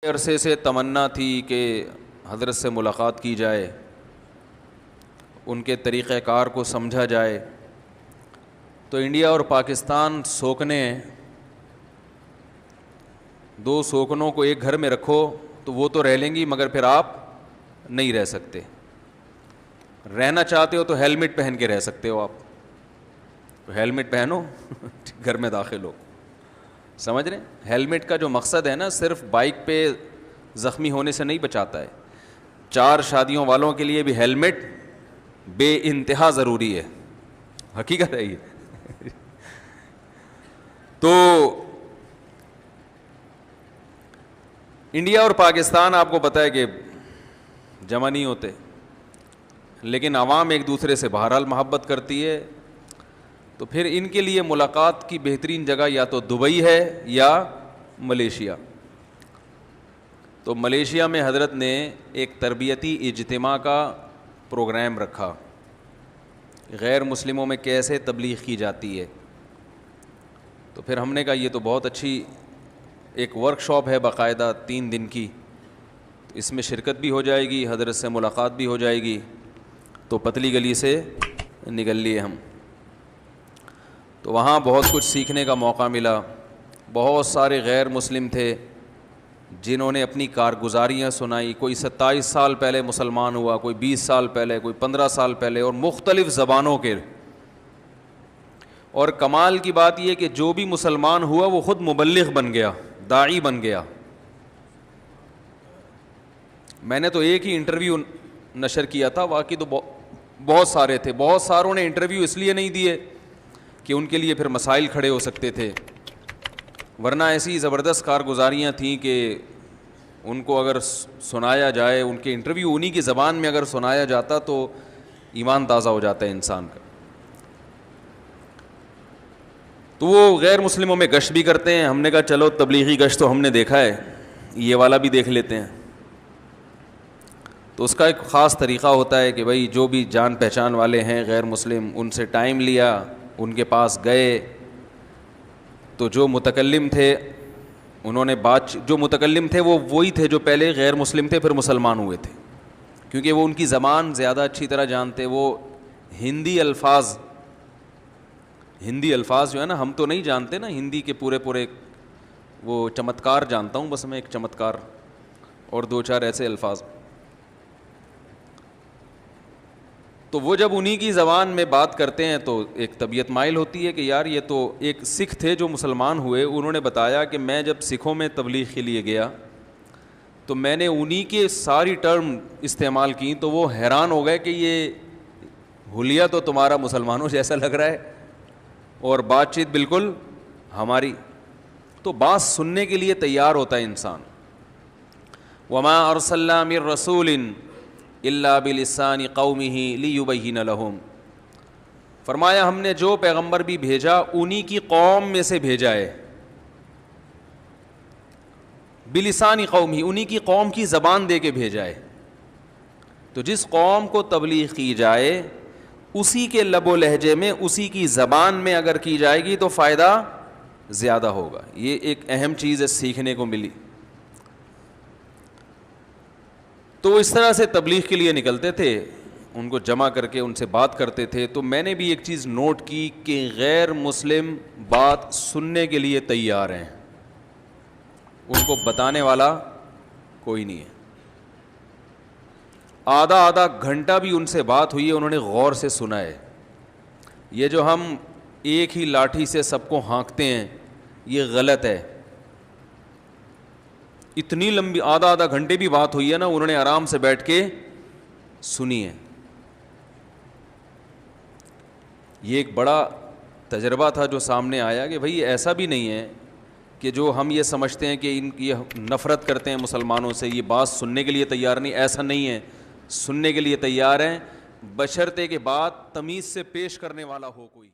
عرصے سے تمنا تھی کہ حضرت سے ملاقات کی جائے، ان کے طریقہ کار کو سمجھا جائے. تو انڈیا اور پاکستان سوکنے ہیں، دو سوکنوں کو ایک گھر میں رکھو تو وہ تو رہ لیں گی مگر پھر آپ نہیں رہ سکتے. رہنا چاہتے ہو تو ہیلمٹ پہن کے رہ سکتے ہو، آپ تو ہیلمٹ پہنو گھر میں داخل ہو. سمجھ رہے ہیں؟ ہیلمٹ کا جو مقصد ہے نا، صرف بائک پہ زخمی ہونے سے نہیں بچاتا ہے. 4 شادیوں والوں کے لیے بھی ہیلمٹ بے انتہا ضروری ہے، حقیقت ہے یہ. تو انڈیا اور پاکستان آپ کو پتہ ہے کہ جمع نہیں ہوتے، لیکن عوام ایک دوسرے سے بہرحال محبت کرتی ہے. تو پھر ان کے لیے ملاقات کی بہترین جگہ یا تو دبئی ہے یا ملیشیا. تو ملیشیا میں حضرت نے ایک تربیتی اجتماع کا پروگرام رکھا، غیر مسلموں میں کیسے تبلیغ کی جاتی ہے. تو پھر ہم نے کہا یہ تو بہت اچھی ایک ورک شاپ ہے باقاعدہ 3 دن کی، تو اس میں شرکت بھی ہو جائے گی، حضرت سے ملاقات بھی ہو جائے گی. تو پتلی گلی سے نکل لیے ہم. تو وہاں بہت کچھ سیکھنے کا موقع ملا. بہت سارے غیر مسلم تھے جنہوں نے اپنی کارگزاریاں سنائی. کوئی 27 سال پہلے مسلمان ہوا، کوئی 20 سال پہلے، کوئی 15 سال پہلے، اور مختلف زبانوں کے. اور کمال کی بات یہ کہ جو بھی مسلمان ہوا وہ خود مبلغ بن گیا، داعی بن گیا. میں نے تو ایک ہی انٹرویو نشر کیا تھا، واقعی تو بہت سارے تھے. بہت ساروں نے انٹرویو اس لیے نہیں دیے کہ ان کے لیے پھر مسائل کھڑے ہو سکتے تھے، ورنہ ایسی زبردست کارگزاریاں تھیں کہ ان کو اگر سنایا جائے، ان کے انٹرویو انہی کی زبان میں اگر سنایا جاتا تو ایمان تازہ ہو جاتا ہے انسان کا. تو وہ غیر مسلموں میں گشت بھی کرتے ہیں. ہم نے کہا چلو تبلیغی گشت تو ہم نے دیکھا ہے، یہ والا بھی دیکھ لیتے ہیں. تو اس کا ایک خاص طریقہ ہوتا ہے کہ بھائی جو بھی جان پہچان والے ہیں غیر مسلم، ان سے ٹائم لیا، ان کے پاس گئے. تو جو متکلم تھے انہوں نے جو متکلم تھے وہ وہی تھے جو پہلے غیر مسلم تھے پھر مسلمان ہوئے تھے، کیونکہ وہ ان کی زبان زیادہ اچھی طرح جانتے. وہ ہندی الفاظ جو ہے نا، ہم تو نہیں جانتے نا ہندی کے پورے وہ چمتکار جانتا ہوں بس میں، ایک چمتکار اور 2-4 ایسے الفاظ. تو وہ جب انہی کی زبان میں بات کرتے ہیں تو ایک طبیعت مائل ہوتی ہے کہ یار یہ تو ایک سکھ تھے جو مسلمان ہوئے. انہوں نے بتایا کہ میں جب سکھوں میں تبلیغ کے لیے گیا تو میں نے انہی کے ساری ٹرم استعمال کی، تو وہ حیران ہو گئے کہ یہ حلیہ تو تمہارا مسلمانوں جیسا لگ رہا ہے اور بات چیت بالکل ہماری. تو بات سننے کے لیے تیار ہوتا ہے انسان. وما ارسلنا من رسول الا بلسان قومه لیبین لهم، فرمایا ہم نے جو پیغمبر بھی بھیجا انہی کی قوم میں سے بھیجا ہے. بلسان قومه، انہی کی قوم کی زبان دے کے بھیجا ہے. تو جس قوم کو تبلیغ کی جائے اسی کے لب و لہجے میں، اسی کی زبان میں اگر کی جائے گی تو فائدہ زیادہ ہوگا. یہ ایک اہم چیز ہے سیکھنے کو ملی. تو اس طرح سے تبلیغ کے لیے نکلتے تھے، ان کو جمع کر کے ان سے بات کرتے تھے. تو میں نے بھی ایک چیز نوٹ کی کہ غیر مسلم بات سننے کے لیے تیار ہیں، ان کو بتانے والا کوئی نہیں ہے. آدھا گھنٹہ بھی ان سے بات ہوئی ہے، انہوں نے غور سے سنا ہے. یہ جو ہم ایک ہی لاٹھی سے سب کو ہانکتے ہیں یہ غلط ہے. اتنی لمبی آدھا گھنٹے بھی بات ہوئی ہے نا، انہوں نے آرام سے بیٹھ کے سنی ہے. یہ ایک بڑا تجربہ تھا جو سامنے آیا کہ بھئی ایسا بھی نہیں ہے کہ جو ہم یہ سمجھتے ہیں کہ ان کی نفرت کرتے ہیں مسلمانوں سے، یہ بات سننے کے لیے تیار نہیں. ایسا نہیں ہے، سننے کے لیے تیار ہیں، بشرطے کہ بات تمیز سے پیش کرنے والا ہو کوئی.